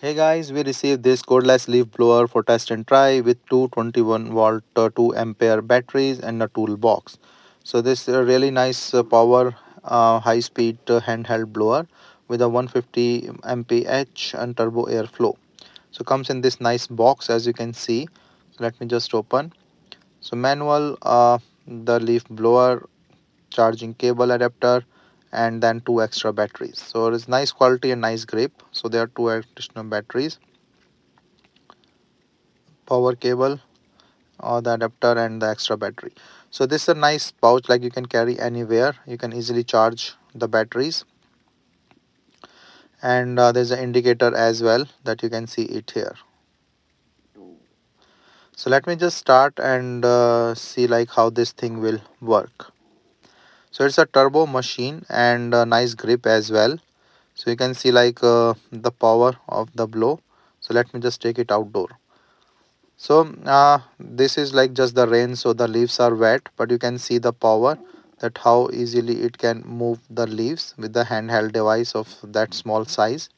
Hey guys, we received this cordless leaf blower for test and try with two 21-volt 2 ampere batteries and a toolbox. So this is a really nice power high speed handheld blower with a 150 mph and turbo airflow. So comes in this nice box as you can see. So let me just open. So manual, the leaf blower, charging cable adapter, and then two extra batteries. So it is nice quality and nice grip. So there are two additional batteries, power cable, or the adapter and the extra battery. So this is a nice pouch, like you can carry anywhere. You can easily charge the batteries, and there's an indicator as well that you can see it here. So let me just start and see like how this thing will work. So it's a turbo machine and a nice grip as well. So you can see like the power of the blow. So let me just take it outdoor. So this is like just the rain, so the leaves are wet, but you can see the power, that how easily it can move the leaves with the handheld device of that small size.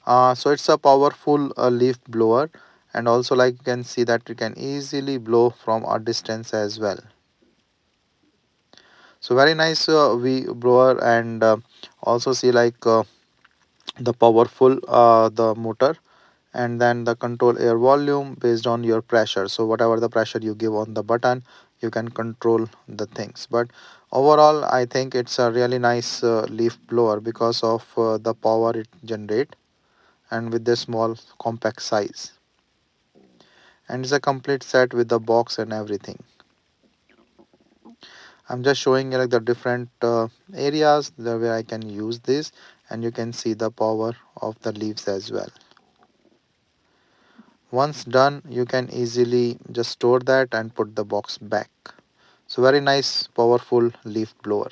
So it's a powerful leaf blower, and also like you can see that you can easily blow from a distance as well. So very nice V blower, and also see like the powerful the motor, and then the control air volume based on your pressure. So whatever the pressure you give on the button, you can control the things. But overall I think it's a really nice leaf blower because of the power it generate, and with the small compact size, and it's a complete set with the box and everything. I'm just showing you like the different areas the where I can use this, and you can see the power of the leaves as well. Once done, you can easily just store that and put the box back. So very nice, powerful leaf blower.